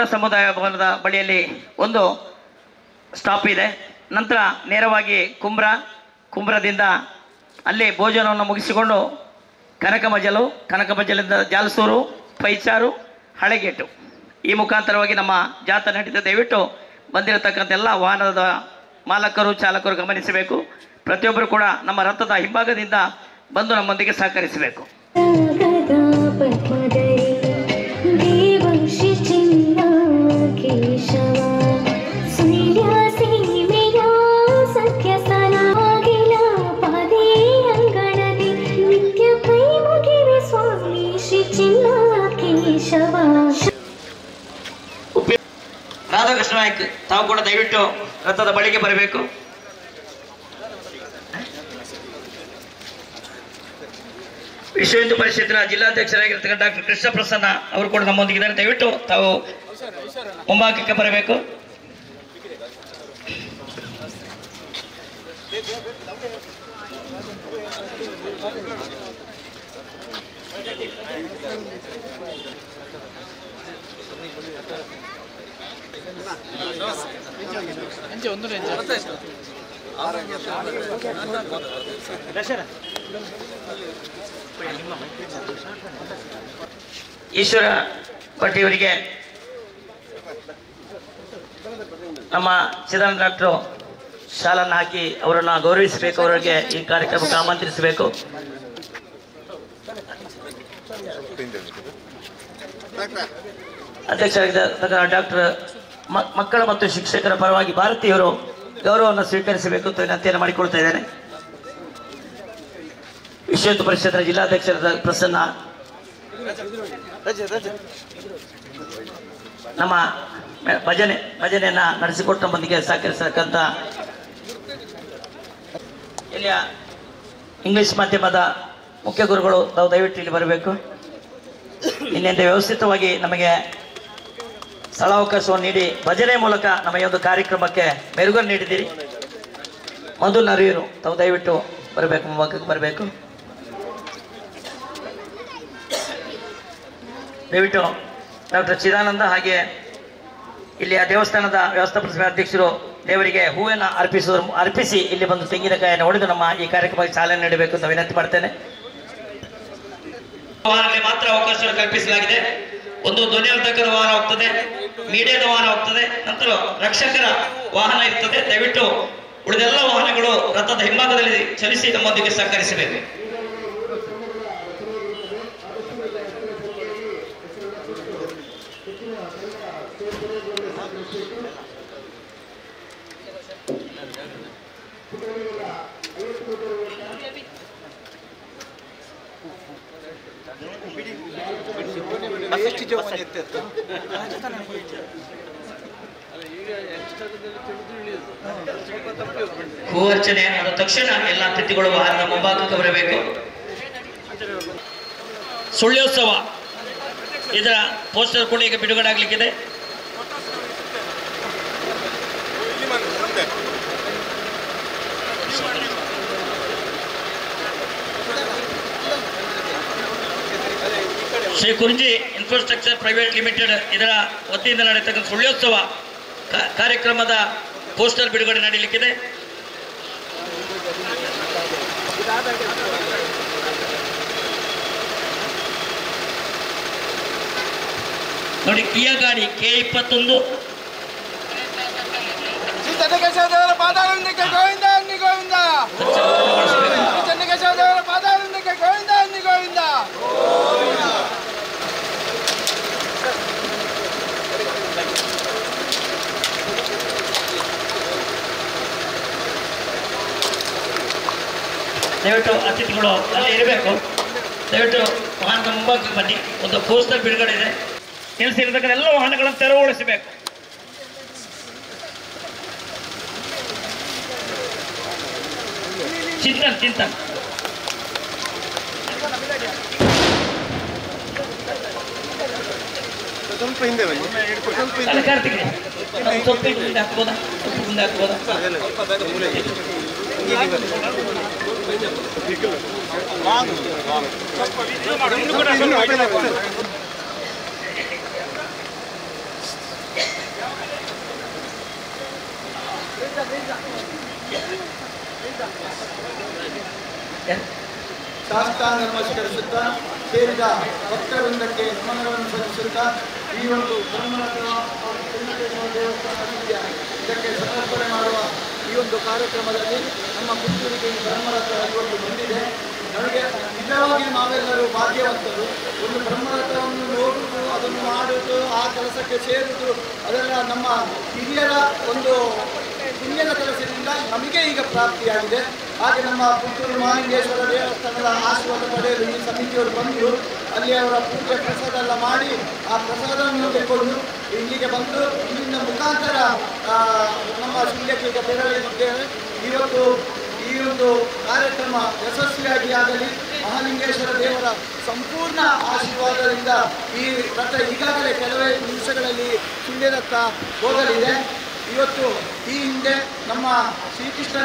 ಗೌಡ ಸಮುದಾಯ ಭವನದ ಬಳಿಯಲ್ಲಿ ಒಂದು ಸ್ಟಾಪ್ ಇದೆ. ನಂತರ ನೇರವಾಗಿ ಕುಂಬ್ರದಿಂದ ಅಲ್ಲಿ ಭೋಜನವನ್ನು ಮುಗಿಸಿಕೊಂಡು ಕನಕಮಜಲಿಂದ ಜಾಲಸೂರು, ಪೈಚಾರು, ಹಳೆಗೇಟು ಈ ಮುಖಾಂತರವಾಗಿ ನಮ್ಮ ಜಾಥಾ ನಡೀತದೆ. ದಯವಿಟ್ಟು ಬಂದಿರತಕ್ಕಂಥ ಎಲ್ಲ ವಾಹನದ ಮಾಲಕರು, ಚಾಲಕರು ಗಮನಿಸಬೇಕು. ಪ್ರತಿಯೊಬ್ಬರು ಕೂಡ ನಮ್ಮ ರಥದ ಹಿಂಭಾಗದಿಂದ ಬಂದು ನಮ್ಮೊಂದಿಗೆ ಸಹಕರಿಸಬೇಕು. ರಾಧಾಕೃಷ್ಣ ನಾಯ್ಕ ತಾವು ಕೂಡ ದಯವಿಟ್ಟು ರಥದ ಬಳಿಗೆ ಬರಬೇಕು. ವಿಶ್ವ ಹಿಂದೂ ಪರಿಷತ್ತಿನ ಜಿಲ್ಲಾಧ್ಯಕ್ಷರಾಗಿರ್ತಕ್ಕಂಥ ಡಾಕ್ಟರ್ ಕೃಷ್ಣ ಪ್ರಸನ್ನ ಅವರು ಕೂಡ ನಮ್ಮೊಂದಿಗಿದ್ದಾರೆ. ದಯವಿಟ್ಟು ತಾವು ಮುಂಭಾಗಕ್ಕೆ ಬರಬೇಕು. ಈಶ್ವರ ಭಟ್ಟಿಯವರಿಗೆ ನಮ್ಮ ಚಿದಾನಂದ ಡಾಕ್ಟರು ಶಾಲನ್ನು ಹಾಕಿ ಅವರನ್ನು ಗೌರವಿಸಬೇಕು. ಅವರಿಗೆ ಈ ಕಾರ್ಯಕ್ರಮಕ್ಕೆ ಆಮಂತ್ರಿಸಬೇಕು. ಅಧ್ಯಕ್ಷರಾಗಿದ್ದ ಡಾಕ್ಟರ್ ಮಕ್ಕಳ ಮತ್ತು ಶಿಕ್ಷಕರ ಪರವಾಗಿ ಭಾರತೀಯರು ಗೌರವವನ್ನು ಸ್ವೀಕರಿಸಬೇಕು ಅಂತ ವಿನಂತಿಯನ್ನು ಮಾಡಿಕೊಳ್ತಾ ಇದ್ದೇನೆ. ವಿಶ್ವ ಹಿಂದೂ ಪರಿಷತ್ತಿನ ಜಿಲ್ಲಾಧ್ಯಕ್ಷರಾದ ಪ್ರಸನ್ನ ನಮ್ಮ ಭಜನೆಯನ್ನ ನಡೆಸಿಕೊಟ್ಟ ಮಂದಿಗೆ ಸಹಕರಿಸತಕ್ಕಂಥ ಇಲ್ಲಿಯ ಇಂಗ್ಲಿಷ್ ಮಾಧ್ಯಮದ ಮುಖ್ಯ ಗುರುಗಳು ತಾವು ದಯವಿಟ್ಟು ಇಲ್ಲಿ ಬರಬೇಕು. ಇನ್ನೆಂದೇ ವ್ಯವಸ್ಥಿತವಾಗಿ ನಮಗೆ ಸ್ಥಳಾವಕಾಶವನ್ನು ನೀಡಿ ಭಜನೆ ಮೂಲಕ ನಮ್ಮ ಈ ಒಂದು ಕಾರ್ಯಕ್ರಮಕ್ಕೆ ಮೆರುಗನ್ನು ನೀಡಿದ್ದೀರಿ. ಮಧು ನರಿಯರು ತಾವು ದಯವಿಟ್ಟು ಬರಬೇಕು, ಮುಂಭಾಗಕ್ಕೆ ಬರಬೇಕು. ದಯವಿಟ್ಟು ಡಾಕ್ಟರ್ ಚಿದಾನಂದ ಹಾಗೆ ಇಲ್ಲಿಯ ದೇವಸ್ಥಾನದ ವ್ಯವಸ್ಥಾಪಕ ಸಮಿತಿ ಅಧ್ಯಕ್ಷರು ದೇವರಿಗೆ ಹೂವನ್ನು ಅರ್ಪಿಸಿ ಇಲ್ಲಿ ಬಂದು ತೆಂಗಿನಕಾಯಿಯನ್ನು ಹೊಡೆದು ನಮ್ಮ ಈ ಕಾರ್ಯಕ್ರಮಕ್ಕೆ ಚಾಲನೆ ನೀಡಬೇಕು ಅಂತ ವಿನಂತಿ ಮಾಡ್ತೇನೆ. ವಾಹನಗಳಿಗೆ ಮಾತ್ರ ಅವಕಾಶವನ್ನು ಕಲ್ಪಿಸಲಾಗಿದೆ. ಒಂದು ಧ್ವನಿವರ್ಧಕದ ವಾಹನ ಹೋಗ್ತದೆ, ಮೀಡಿಯಾದ ವಾಹನ ಹೋಗ್ತದೆ, ನಂತರ ರಕ್ಷಕರ ವಾಹನ ಇರ್ತದೆ. ದಯವಿಟ್ಟು ಉಳಿದೆಲ್ಲ ವಾಹನಗಳು ರಥದ ಹಿಂಭಾಗದಲ್ಲಿ ಚಲಿಸಿ ನಮ್ಮೊಂದಿಗೆ ಸಹಕರಿಸಬೇಕು. ಹೂವರ್ಚನೆ ಆದ ತಕ್ಷಣ ಎಲ್ಲ ಅತಿಥಿಗಳು ವಾಹನದ ಮುಂಭಾಗಕ್ಕೆ ಬರಬೇಕು. ಸುಳ್ಯೋತ್ಸವ ಇದರ ಪೋಸ್ಟರ್ ಕೂಡ ಈಗ ಬಿಡುಗಡೆ ಆಗಲಿಕ್ಕಿದೆ. Shri Kunji infrastructure private limited ಇದರ ವತಿಯಿಂದ ನಡೆಯತಕ್ಕಂಥ ಸುಳ್ಯೋತ್ಸವ ಕಾರ್ಯಕ್ರಮದ ಪೋಸ್ಟರ್ ಬಿಡುಗಡೆ ನಡೆಯಲಿಕ್ಕಿದೆ. ನೋಡಿ, ಕಿಯಾ ಗಾಡಿ K21 ದಯವಿಟ್ಟು ಅತಿಥಿಗಳು ಅಲ್ಲಿ ಇರಬೇಕು. ದಯವಿಟ್ಟು ವಾಹನದ ಮುಂಭಾಗಕ್ಕೆ ಬನ್ನಿ. ಒಂದು ಪೋಸ್ಟರ್ ಬಿಡುಗಡೆ ಇದೆ. ನಿಲ್ಲಿಸಿರತಕ್ಕಂಥ ಎಲ್ಲ ವಾಹನಗಳನ್ನು ತೆರವುಗೊಳಿಸಬೇಕು. ಚಿಂತನ್ ಸ್ವಲ್ಪ ಹಿಂದೆ ಬನ್ನಿ. ಕಾರ್ತಿಕ್ ಸ್ವಲ್ಪ ಮುಂದೆ ಹಾಕ್ಬೋದಾ? ಮುಂದೆ ಹಾಕ್ಬೋದಾ? ಶಾಸ್ತ್ರಾಂಗ ನಮಸ್ಕರಿಸುತ್ತಾ ಸೇರಿದ ಭಕ್ತವೃಂದಕ್ಕೆ ನಮನಗಳನ್ನು ಸಲ್ಲಿಸುತ್ತಾ ಈ ಒಂದು ಬ್ರಹ್ಮರಥ ದೇವಸ್ಥಾನ ಇದಕ್ಕೆ ಸಮರ್ಪಣೆ ಮಾಡುವ ಈ ಒಂದು ಕಾರ್ಯಕ್ರಮದಲ್ಲಿ ನಮ್ಮ ಪುತ್ತೂರಿಗೆ ಈ ಬ್ರಹ್ಮರಥ ಇವತ್ತು ಬಂದಿದೆ. ನಮಗೆ ನಿಜವಾಗಿ ನಾವೆಲ್ಲರೂ ಭಾಗ್ಯವಂತರು. ಒಂದು ಬ್ರಹ್ಮರಥವನ್ನು ನೋಡುವುದು, ಅದನ್ನು ಮಾಡುವುದು, ಆ ಕೆಲಸಕ್ಕೆ ಸೇರುವುದು ಅದೆಲ್ಲ ನಮ್ಮ ಹಿರಿಯರ ಒಂದು ಪುಣ್ಯದ ಕೆಲಸದಿಂದ ನಮಗೆ ಈಗ ಪ್ರಾಪ್ತಿಯಾಗಿದೆ. ಹಾಗೆ ನಮ್ಮ ಪುತ್ತೂರು ಮಹಾಲಿಂಗೇಶ್ವರ ದೇವಸ್ಥಾನದ ಆಶೀರ್ವಾದ ಪಡೆಯಲು ಈ ಸಮಿತಿಯವರು ಬಂದು ಅಲ್ಲಿ ಅವರ ಪೂಜೆ ಪ್ರಸಾದ ಎಲ್ಲ ಮಾಡಿ ಆ ಪ್ರಸಾದವನ್ನು ತೆಗೆದುಕೊಂಡು ಇಲ್ಲಿಗೆ ಬಂದು ಇಲ್ಲಿಂದ ಮುಖಾಂತರ ನಮ್ಮ ಶೃಂಗಕ್ಕೆ ಈಗ ತೆರಳಿದ್ದೇವೆ. ಇವತ್ತು ಈ ಒಂದು ಕಾರ್ಯಕ್ರಮ ಯಶಸ್ವಿಯಾಗಿ ಆಗಲಿ, ಮಹಾಲಿಂಗೇಶ್ವರ ದೇವರ ಸಂಪೂರ್ಣ ಆಶೀರ್ವಾದದಿಂದ ಈ ರಥ ಈಗಾಗಲೇ ಕೆಲವೇ ನಿಮಿಷಗಳಲ್ಲಿ ಸುಳ್ಯದತ್ತ ಹೋಗಲಿದೆ. ಇವತ್ತು ಈ ಹಿಂದೆ ನಮ್ಮ ಶ್ರೀಕೃಷ್ಣ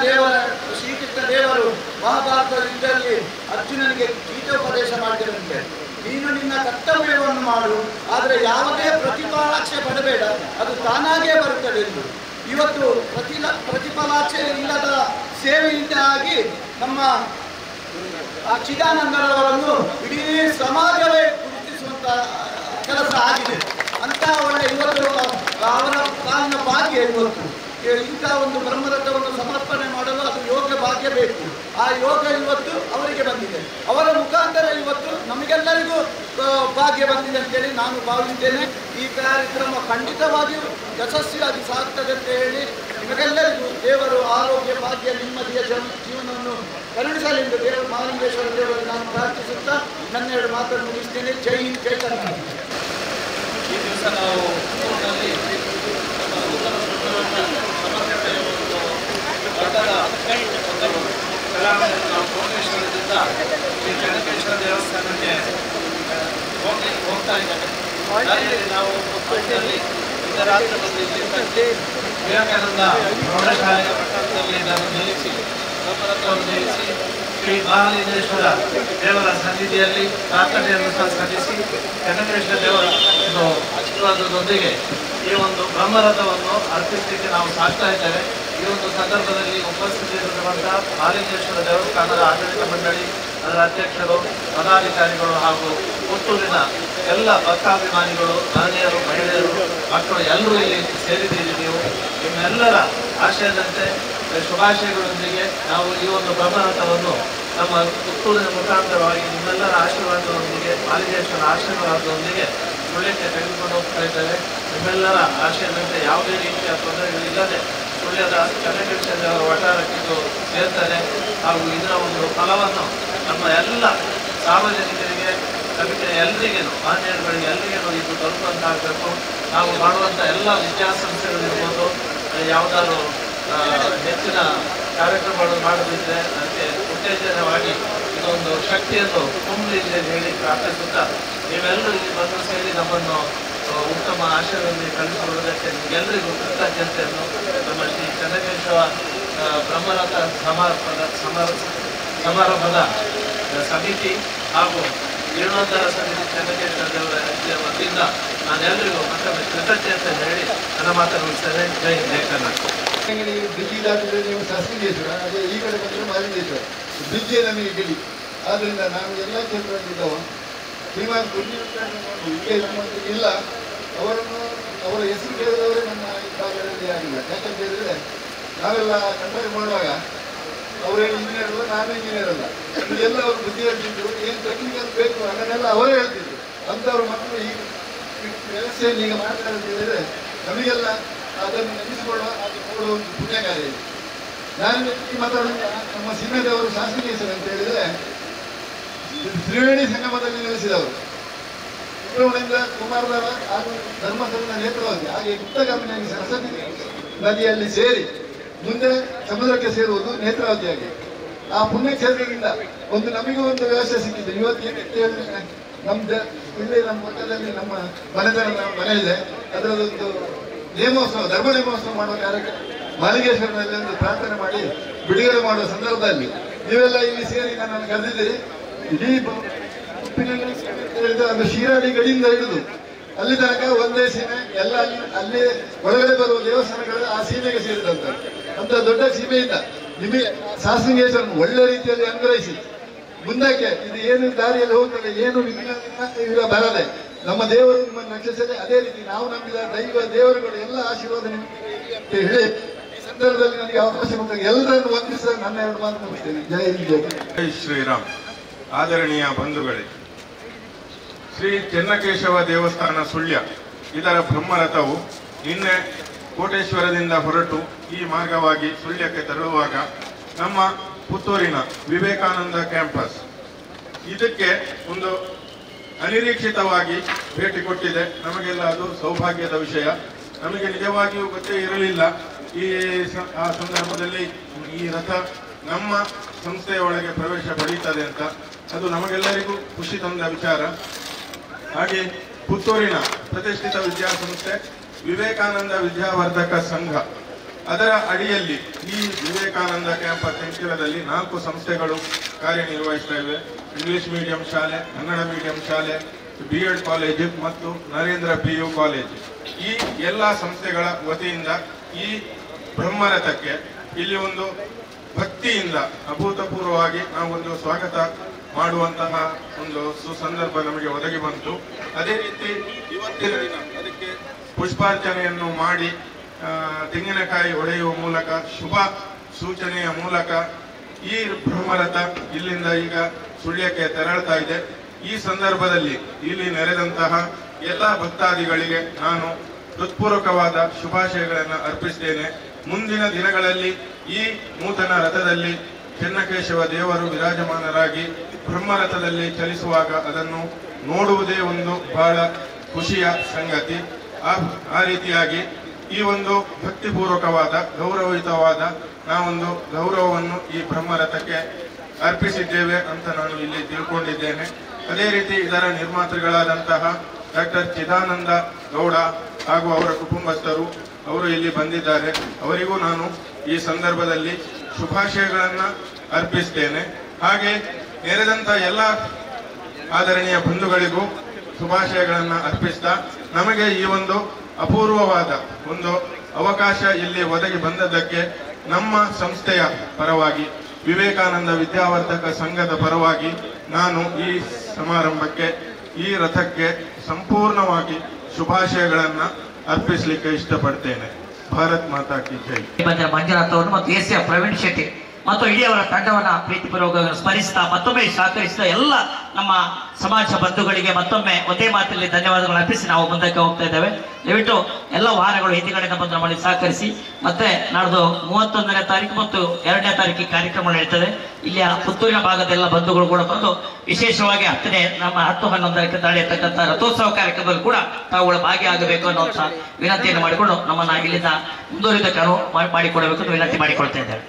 ದೇವರು ಮಹಾಭಾರತ ಯುದ್ಧದಲ್ಲಿ ಅರ್ಜುನನಿಗೆ ಗೀತೋಪದೇಶ ಮಾಡಿದಂತೆ, ನೀನು ನಿನ್ನ ಕರ್ತವ್ಯವನ್ನು ಮಾಡು, ಆದರೆ ಯಾವುದೇ ಪ್ರತಿಫಲಾಪೇಕ್ಷೆ ಪಡಬೇಡ, ಅದು ತಾನಾಗೇ ಬರುತ್ತದೆ ಎಂದು. ಇವತ್ತು ಪ್ರತಿಫಲಾಪೇಕ್ಷೆ ಇಲ್ಲದ ಸೇವೆಯಿಂದಾಗಿ ನಮ್ಮ ಚಿದಾನಂದರವರನ್ನು ಇಡೀ ಸಮಾಜವೇ ಗುರುತಿಸುವಂತ ಕೆಲಸ ಆಗಿದೆ. ಅಂತ ಒಳ್ಳೆ ಇವತ್ತು ಅವರ ಕಾಲಿನ ಭಾಗ್ಯ ಇವತ್ತು ಇಂಥ ಒಂದು ಬ್ರಹ್ಮರಥವನ್ನು ಸಮರ್ಪಣೆ ಮಾಡಲು ಅದು ಯೋಗ ಭಾಗ್ಯ ಬೇಕು. ಆ ಯೋಗ ಇವತ್ತು ಅವರಿಗೆ ಬಂದಿದೆ. ಅವರ ಮುಖಾಂತರ ಇವತ್ತು ನಮಗೆಲ್ಲರಿಗೂ ಭಾಗ್ಯ ಬಂದಿದೆ ಅಂತೇಳಿ ನಾನು ಭಾವಿಸ್ತೇನೆ. ಈ ಕಾರ್ಯಕ್ರಮ ಖಂಡಿತವಾಗಿಯೂ ಯಶಸ್ವಿಯಾಗಿ ಸಾಗ್ತದೆ ಅಂತ ಹೇಳಿ ನಿಮಗೆಲ್ಲರಿಗೂ ದೇವರು ಆರೋಗ್ಯ ಭಾಗ್ಯ ನೆಮ್ಮದಿಯ ಜೀವನವನ್ನು ಕರುಣಿಸಲೆಂದು ದೇವರು ಮಹಾಲಿಂಗೇಶ್ವರ ದೇವರಲ್ಲಿ ನಾನು ಪ್ರಾರ್ಥಿಸುತ್ತಾ ನನ್ನೆರಡು ಮಾತನ್ನು ಮುಗಿಸ್ತೇನೆ. ಜೈ ಹಿಂದ್, ಜೈ ಕರ್ನಾಟಕ. ಈ ದಿವಸ ನಾವು ಪುತ್ತೂರಿನಲ್ಲಿ ನಮ್ಮ ನೂತನ ಸಮರ್ಪಣೆಯ ಒಂದು ದೊಡ್ಡದ ಒಂದು ಕಲಾವಿದರು ನಾವು ಕೋಟೇಶ್ವರದಿಂದ ಶ್ರೀ ಚನ್ನಕೇಶ್ವರ ದೇವಸ್ಥಾನಕ್ಕೆ ಹೋಗ್ತಾ ಇದ್ದೇವೆ. ಅದರಲ್ಲಿ ನಾವು ಪುತ್ತೂರಿನಲ್ಲಿ ರಾತ್ರಿಯಲ್ಲಿ ಇಲ್ಲಿ ವಿವೇಕಾನಂದ ಪ್ರೌಢಶಾಲೆಯ ಪಟ್ಟಣದಲ್ಲಿ ಇದನ್ನು ನಿಲ್ಲಿಸಿ ಬ್ರಹ್ಮರಥವನ್ನು ನಿಲ್ಲಿಸಿ ಶ್ರೀ ಮಹಾಲಿಂಗೇಶ್ವರ ದೇವರ ಸನ್ನಿಧಿಯಲ್ಲಿ ಪ್ರಾರ್ಥನೆಯನ್ನು ಸಹ ಸಲ್ಲಿಸಿ ಚನ್ನಕೇಶ್ವರ ದೇವರ ಒಂದು ಆಶೀರ್ವಾದದೊಂದಿಗೆ ಈ ಒಂದು ಬ್ರಹ್ಮರಥವನ್ನು ಅರ್ಪಿಸಲಿಕ್ಕೆ ನಾವು ಸಾಗ್ತಾ ಇದ್ದೇವೆ. ಈ ಒಂದು ಸಂದರ್ಭದಲ್ಲಿ ಉಪಸ್ಥಿತರಿರುವಂತಹ ಮಹಾಲಿಂಗೇಶ್ವರ ದೇವಸ್ಥಾನದ ಆಡಳಿತ ಮಂಡಳಿ, ಅದರ ಅಧ್ಯಕ್ಷರು, ಪದಾಧಿಕಾರಿಗಳು ಹಾಗೂ ಪುತ್ತೂರಿನ ಎಲ್ಲ ಭಕ್ತಾಭಿಮಾನಿಗಳು, ಮಹನೀಯರು, ಮಹಿಳೆಯರು, ಮಕ್ಕಳು ಎಲ್ಲರೂ ಇಲ್ಲಿ ಸೇರಿದ್ದೀರಿ. ನೀವು ನಿಮ್ಮೆಲ್ಲರ ಆಶಯದಂತೆ ಶುಭಾಶಯಗಳೊಂದಿಗೆ ನಾವು ಈ ಒಂದು ಬ್ರಹ್ಮರಥವನ್ನು ನಮ್ಮ ಪುತ್ತೂರಿನ ಮುಖಾಂತರವಾಗಿ ನಿಮ್ಮೆಲ್ಲರ ಆಶೀರ್ವಾದದೊಂದಿಗೆ, ಮಹಾಲಿಂಗೇಶ್ವರ ಆಶೀರ್ವಾದದೊಂದಿಗೆ ಸುಳ್ಯಕ್ಕೆ ತೆಗೆದುಕೊಂಡು ಹೋಗ್ತಾ ಇದ್ದೇವೆ. ನಿಮ್ಮೆಲ್ಲರ ಆಶಯದಂತೆ ಯಾವುದೇ ರೀತಿಯ ತೊಂದರೆಗಳಿಲ್ಲದೆ ಸುಳ್ಯದ ಚನ್ನಕೇಶ್ವರ ದೇವರ ವಠಾರಕ್ಕೆ ಇದು ಸೇರ್ತಾರೆ. ಹಾಗೂ ಇದರ ಒಂದು ಫಲವನ್ನು ನಮ್ಮ ಎಲ್ಲ ಸಾರ್ವಜನಿಕರಿಗೆ, ಸಮಿತಿಯ ಎಲ್ಲರಿಗೇನು, ಮಾನ್ಯರುಗಳಿಗೆ ಎಲ್ಲರಿಗೇನು ಇದು ತಲುಪುವಂತಾಗಬೇಕು. ನಾವು ಮಾಡುವಂಥ ಎಲ್ಲ ವಿದ್ಯಾಸಂಸ್ಥೆಗಳಿರ್ಬೋದು, ಯಾವುದಾದ್ರು ಹೆಚ್ಚಿನ ಕಾರ್ಯಕ್ರಮಗಳು ಮಾಡದಿದ್ದರೆ ಅದಕ್ಕೆ ಉತ್ತೇಜನವಾಗಿ ಇದೊಂದು ಶಕ್ತಿಯನ್ನು ತುಂಬಲಿ ಅಂತ ಹೇಳಿ ಪ್ರಾರ್ಥಿಸುತ್ತಾ ನೀವೆಲ್ಲರೂ ಇಲ್ಲಿ ಬಂದು ಸೇರಿ ನಮ್ಮನ್ನು ಉತ್ತಮ ಆಶಯದಲ್ಲಿ ಕಲಿಸಿಕೊಳ್ಳುವುದಕ್ಕೆ ನಿಮಗೆಲ್ಲರಿಗೂ ಕೃತಜ್ಞತೆಯನ್ನು ನಮ್ಮ ಶ್ರೀ ಚನ್ನಕೇಶವ ಬ್ರಹ್ಮರಥ ಸಮಾರಂಭದ ಸಮಿತಿ ಹಾಗೂ ಜೀರ್ಣೋದ್ಧಾರ ಸಮಿತಿ ಚನ್ನಕೇಶ್ವರ ದೇವರ ವತಿಯಿಂದ ನಾನೆಲ್ಲರಿಗೂ ಮತ್ತೊಮ್ಮೆ ಕೃತಜ್ಞತೆ ಹೇಳಿ ನನ್ನ ಮಾತನ್ನು ಮುಗಿಸ್ತೇನೆ. ಜೈ ಹಿಂದ್, ಜೈ ಕರ್ನಾಟಕ. ಬ್ರಿಡ್ಜ್ ದಾಟಿದ್ರೆ ನೀವು ಶಾಸಕೇಶ್ವರ, ಅದೇ ಈ ಕಡೆ ಬಂದರೆ ಮಹಾಲಿಂಗೇಶ್ವರ. ಬ್ರಿಡ್ಜೇ ನಮಗೆ ಗಿಳಿ. ಆದ್ದರಿಂದ ನಾವು ಎಲ್ಲ ಕ್ಷೇತ್ರದಲ್ಲಿದ್ದವ ಶ್ರೀಮಾನ್ ಈಗ ನಮ್ಮಲ್ಲಿ ಇಲ್ಲ. ಅವರನ್ನು ಅವರ ಹೆಸರು ಕೇಳಿದವರೇ ನಮ್ಮ ಈ ಭಾಗದಲ್ಲಿ ಆಗಿಲ್ಲ. ಯಾಕಂತ ಹೇಳಿದ್ರೆ ನಾವೆಲ್ಲ ಕಂಪೇರ್ ಮಾಡುವಾಗ ಅವರೇ ಇಂಜಿನಿಯರ್ ಅಲ್ಲ, ನಾವೇ ಇಂಜಿನಿಯರ್ ಅಲ್ಲ. ಇದೆಲ್ಲ ಅವರು ಬುದ್ಧಿ ಹೇಳ್ತಿದ್ರು, ಏನು ಟೆಕ್ನಿಕಲ್ ಬೇಕು ಅದನ್ನೆಲ್ಲ ಅವರೇ ಹೇಳ್ತಿದ್ರು. ಅಂಥವ್ರ ಮಕ್ಕಳು ಈ ವ್ಯವಸ್ಥೆಯಲ್ಲಿ ಈಗ ಮಾಡ್ತಾರೆ ಅಂತ ಹೇಳಿದ್ರೆ ನಮಗೆಲ್ಲ ಅದನ್ನು ನೆನೆಸಿಕೊಳ್ಳುವ, ಅದು ನೋಡುವ ಒಂದು ಪುಣ್ಯ ಕಾರ್ಯ ಇದೆ. ನಾನು ಈ ಮಾತಾಡೋದು ನಮ್ಮ ಸಿಂಹದೇವರು ಶಾಸಕೇಶ್ವರ ಅಂತ ಹೇಳಿದ್ರೆ ತ್ರಿವೇಣಿ ಸಂಗಮದಲ್ಲಿ ನೆಲೆಸಿದವರು. ಸುಬ್ರಹ್ಮಣ್ಯದಿಂದ ಕುಮಾರಧಾರ ಹಾಗೂ ಧರ್ಮಸ್ಥಳದ ನೇತ್ರವಾದಿ, ಹಾಗೆ ಗುಪ್ತಗಾಮಿನಿಯಾಗಿ ಸರಸ್ವತಿ ನದಿಯಲ್ಲಿ ಸೇರಿ ಮುಂದೆ ಸಮುದ್ರಕ್ಕೆ ಸೇರುವುದು ನೇತ್ರಾವತಿಯಾಗಿ. ಆ ಪುಣ್ಯಕ್ಷೇತ್ರದಿಂದ ಒಂದು ನಮಗೂ ಒಂದು ವ್ಯವಸ್ಥೆ ಸಿಕ್ಕಿದೆ. ಇವತ್ತು ಏನಂತ ಹೇಳಿದ್ರೆ ಇಲ್ಲಿ ನಮ್ಮ ಪಕ್ಕದಲ್ಲಿ ನಮ್ಮ ಮನೆತನ ಮನೆ ಇದೆ. ಅದರದೊಂದು ನೇಮೋತ್ಸವ, ಧರ್ಮ ನೇಮೋತ್ಸವ ಮಾಡುವ ಕಾರ್ಯಕ್ರಮ ಮಹಾಲಿಂಗೇಶ್ವರನಲ್ಲಿ ಒಂದು ಪ್ರಾರ್ಥನೆ ಮಾಡಿ ಬಿಡುಗಡೆ ಮಾಡುವ ಸಂದರ್ಭದಲ್ಲಿ ನೀವೆಲ್ಲ ಇಲ್ಲಿ ಸೇರಿ ನನ್ನನ್ನು ಕರೆದಿದ್ದೀರಿ. ಇಡೀ ಉಪ್ಪಿನಲ್ಲಿ ಅದು ಶಿರಾಡಿ ಗಡಿಯಿಂದ ಹಿಡಿದು ಅಲ್ಲಿ ತನಕ ಒಂದೇ ಸೀಮೆ ಎಲ್ಲ ಅಲ್ಲಿ ಒಳಗಡೆ ಬರುವ ದೇವಸ್ಥಾನಗಳು ಆ ಸೀಮೆಗೆ ಸೇರಿದಂತ ಅಂತ ದೊಡ್ಡ ಸೀಮೆಯಿಂದ ನಿಮಗೆ ಸಾಸಲಿಂಗೇಶ್ವರನ ಒಳ್ಳೆ ರೀತಿಯಲ್ಲಿ ಅನುಗ್ರಹಿಸಿ ಮುಂದಕ್ಕೆ ಇದು ಏನು ದಾರಿಯಲ್ಲಿ ಹೋಗ್ತದೆ ಏನು ವಿಘ್ನ ಬರದೆ ನಮ್ಮ ದೇವರು ನಿಮ್ಮನ್ನು ರಕ್ಷಿಸದೆ ಅದೇ ರೀತಿ ನಾವು ನಂಬಿದ ದೇವರುಗಳು ಎಲ್ಲ ಆಶೀರ್ವಾದ ನಿಮಗೆ ಹೇಳಿ ಈ ಸಂದರ್ಭದಲ್ಲಿ ನನಗೆ ಅವಕಾಶ ಕೊಟ್ಟಾಗ ಎಲ್ಲರನ್ನು ವಂದಿಸಿದ ನನ್ನ 2 ಮಾತು ಮುಗಿಸ್ತೇನೆ. ಜೈ ಹಿಂದ್ ಜೈ ಶ್ರೀರಾಮ್. ಆದರಣೀಯ ಬಂಧುಗಳೇ, ಶ್ರೀ ಚೆನ್ನಕೇಶವ ದೇವಸ್ಥಾನ ಸುಳ್ಯ ಇದರ ಬ್ರಹ್ಮರಥವು ನಿನ್ನೆ ಕೋಟೇಶ್ವರದಿಂದ ಹೊರಟು ಈ ಮಾರ್ಗವಾಗಿ ಸುಳ್ಯಕ್ಕೆ ತೆರಳುವಾಗ ನಮ್ಮ ಪುತ್ತೂರಿನ ವಿವೇಕಾನಂದ ಕ್ಯಾಂಪಸ್ ಇದಕ್ಕೆ ಒಂದು ಅನಿರೀಕ್ಷಿತವಾಗಿ ಭೇಟಿ ಕೊಟ್ಟಿದೆ. ನಮಗೆಲ್ಲ ಅದು ಸೌಭಾಗ್ಯದ ವಿಷಯ. ನಮಗೆ ನಿಜವಾಗಿಯೂ ಗೊತ್ತೇ ಇರಲಿಲ್ಲ ಆ ಸಂದರ್ಭದಲ್ಲಿ ಈ ರಥ ನಮ್ಮ ಸಂಸ್ಥೆಯ ಒಳಗೆ ಪ್ರವೇಶ ಪಡೀತದೆ ಅಂತ. ಅದು ನಮಗೆಲ್ಲರಿಗೂ ಖುಷಿ ತಂದ ವಿಚಾರ. ಹಾಗೆ ಪುತ್ತೂರಿನ ಪ್ರತಿಷ್ಠಿತ ವಿದ್ಯಾಸಂಸ್ಥೆ ವಿವೇಕಾನಂದ ವಿದ್ಯಾವರ್ಧಕ ಸಂಘ ಅದರ ಅಡಿಯಲ್ಲಿ ಈ ವಿವೇಕಾನಂದ ಕ್ಯಾಂಪಸ್ ಅಂಕಿಲದಲ್ಲಿ 4 ಸಂಸ್ಥೆಗಳು ಕಾರ್ಯನಿರ್ವಹಿಸ್ತಾ ಇವೆ. ಇಂಗ್ಲಿಷ್ ಮೀಡಿಯಂ ಶಾಲೆ, ಕನ್ನಡ ಮೀಡಿಯಂ ಶಾಲೆ, B.Ed ಕಾಲೇಜು ಮತ್ತು ನರೇಂದ್ರ PU ಕಾಲೇಜು. ಈ ಎಲ್ಲ ಸಂಸ್ಥೆಗಳ ವತಿಯಿಂದ ಈ ಬ್ರಹ್ಮರಥಕ್ಕೆ ಇಲ್ಲಿ ಒಂದು ಭಕ್ತಿಯಿಂದ ಅಭೂತಪೂರ್ವವಾಗಿ ನಾವೊಂದು ಸ್ವಾಗತ ಮಾಡುವಂತಹ ಒಂದು ಸುಸಂದರ್ಭ ನಮಗೆ ಒದಗಿ ಬಂತು. ಅದೇ ರೀತಿ ಇವತ್ತಿನ ದಿನ ಅದಕ್ಕೆ ಪುಷ್ಪಾರ್ಚನೆಯನ್ನು ಮಾಡಿ ತೆಂಗಿನಕಾಯಿ ಹೊಡೆಯುವ ಮೂಲಕ ಶುಭ ಸೂಚನೆಯ ಮೂಲಕ ಈ ಬ್ರಹ್ಮರಥ ಇಲ್ಲಿಂದ ಈಗ ಸುಳ್ಯಕ್ಕೆ ತೆರಳ್ತಾ ಇದೆ. ಈ ಸಂದರ್ಭದಲ್ಲಿ ಇಲ್ಲಿ ನೆರೆದಂತಹ ಎಲ್ಲ ಭಕ್ತಾದಿಗಳಿಗೆ ನಾನು ಹೃತ್ಪೂರ್ವಕವಾದ ಶುಭಾಶಯಗಳನ್ನು ಅರ್ಪಿಸ್ತೇನೆ. ಮುಂದಿನ ದಿನಗಳಲ್ಲಿ ಈ ನೂತನ ರಥದಲ್ಲಿ ಚೆನ್ನಕೇಶವ ದೇವರು ವಿರಾಜಮಾನರಾಗಿ ಬ್ರಹ್ಮರಥದಲ್ಲಿ ಚಲಿಸುವಾಗ ಅದನ್ನು ನೋಡುವುದೇ ಒಂದು ಬಹಳ ಖುಷಿಯ ಸಂಗತಿ. ಆ ರೀತಿಯಾಗಿ ಈ ಒಂದು ಭಕ್ತಿಪೂರ್ವಕವಾದ ಗೌರವಯುತವಾದ ನಾವೊಂದು ಗೌರವವನ್ನು ಈ ಬ್ರಹ್ಮರಥಕ್ಕೆ ಅರ್ಪಿಸಿದ್ದೇವೆ ಅಂತ ನಾನು ಇಲ್ಲಿ ತಿಳ್ಕೊಂಡಿದ್ದೇನೆ. ಅದೇ ರೀತಿ ಇದರ ನಿರ್ಮಾತೃಗಳಾದಂತಹ ಡಾಕ್ಟರ್ ಚಿದಾನಂದ ಗೌಡ ಹಾಗೂ ಅವರ ಕುಟುಂಬಸ್ಥರು ಅವರು ಇಲ್ಲಿ ಬಂದಿದ್ದಾರೆ. ಅವರಿಗೂ ನಾನು ಈ ಸಂದರ್ಭದಲ್ಲಿ ಶುಭಾಶಯಗಳನ್ನು ಅರ್ಪಿಸ್ತೇನೆ. ಹಾಗೆ ನೆರೆದಂಥ ಎಲ್ಲ ಆದರಣೀಯ ಬಂಧುಗಳಿಗೂ ಶುಭಾಶಯಗಳನ್ನು ಅರ್ಪಿಸ್ತಾ ನಮಗೆ ಈ ಒಂದು ಅಪೂರ್ವವಾದ ಒಂದು ಅವಕಾಶ ಇಲ್ಲಿ ಒದಗಿ ಬಂದದ್ದಕ್ಕೆ ನಮ್ಮ ಸಂಸ್ಥೆಯ ಪರವಾಗಿ ವಿವೇಕಾನಂದ ವಿದ್ಯಾವರ್ಧಕ ಸಂಘದ ಪರವಾಗಿ ನಾನು ಈ ಸಮಾರಂಭಕ್ಕೆ ಈ ರಥಕ್ಕೆ ಸಂಪೂರ್ಣವಾಗಿ ಶುಭಾಶಯಗಳನ್ನು ಅರ್ಪಿಸಲಿಕ್ಕೆ ಇಷ್ಟಪಡ್ತೇನೆ. ಭಾರತ್ ಮಾತಾ ಕಿ ಜೈ. ಮಂಜುನಾಥ್ ಅವರು ಮತ್ತು ACF ಪ್ರವೀಣ್ ಶೆಟ್ಟಿ ಮತ್ತು ಇಡೀ ಅವರ ತಂಡವನ್ನ ಪ್ರೀತಿಪೂರ್ವಕವಾಗಿ ಸ್ಮರಿಸ್ತಾ ಮತ್ತೊಮ್ಮೆ ಸಹಕರಿಸಿದ ಎಲ್ಲ ನಮ್ಮ ಸಮಾಜ ಬಂಧುಗಳಿಗೆ ಮತ್ತೊಮ್ಮೆ ಒಂದೇ ಮಾತಿನಲ್ಲಿ ಧನ್ಯವಾದಗಳು ಅರ್ಪಿಸಿ ನಾವು ಮುಂದಕ್ಕೆ ಹೋಗ್ತಾ ಇದ್ದೇವೆ. ದಯವಿಟ್ಟು ಎಲ್ಲ ವಾಹನಗಳು ಹಿಂದಿಗಡೆಯಿಂದ ಬಂದು ನಮ್ಮಲ್ಲಿ ಸಹಕರಿಸಿ. ಮತ್ತೆ ನಾಡ್ದು 31ನೇ ತಾರೀಕು ಮತ್ತು 2ನೇ ತಾರೀಕಿಗೆ ಕಾರ್ಯಕ್ರಮ ನಡೀತದೆ. ಇಲ್ಲಿಯ ಪುತ್ತೂರಿನ ಭಾಗದ ಎಲ್ಲ ಬಂಧುಗಳು ಕೂಡ ಬಂದು ವಿಶೇಷವಾಗಿ 10-11 ನಡೆಯತಕ್ಕಂಥ ರಥೋತ್ಸವ ಕಾರ್ಯಕ್ರಮದಲ್ಲಿ ಕೂಡ ತಾವುಗಳು ಭಾಗಿಯಾಗಬೇಕು ಅನ್ನುವಂಥ ವಿನಂತಿಯನ್ನು ಮಾಡಿಕೊಂಡು ನಮ್ಮನ್ನ ಇಲ್ಲಿಂದ ಮುಂದುವರಿದಕ್ಕೆ ಮಾಡಿಕೊಡಬೇಕು ಅಂತ ವಿನಂತಿ ಮಾಡಿಕೊಳ್ತಾ ಇದ್ದೇವೆ.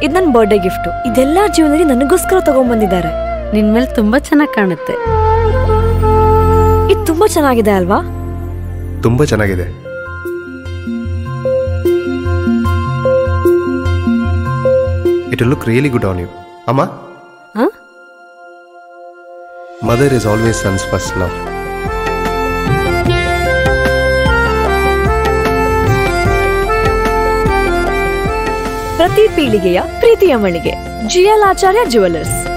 ಇದು ನನ್ನ ಬರ್ಡೇ ಗಿಫ್ಟ್. ಇದೆಲ್ಲ ಜೀವನದಲ್ಲಿ ನನಗೋಸ್ಕರ ತಗೊಂಡ್ಬಂದಿದ್ದಾರೆ. ನಿನ್ ಮೇಲೆ ತುಂಬಾ ಚೆನ್ನಾಗಿ ಕಾಣುತ್ತೆ. ಇದು ತುಂಬಾ ಚೆನ್ನಾಗಿದೆ ಅಲ್ವಾ? ತುಂಬಾ ಚೆನ್ನಾಗಿದೆ. It will look really good on you. Amma? Huh? Mother is always son's first love. ಪ್ರತಿ ಪೀಳಿಗೆಯ ಪ್ರೀತಿಯ ಮಳಿಗೆ GL ಆಚಾರ್ಯ ಜುವೆಲ್ಲರ್ಸ್.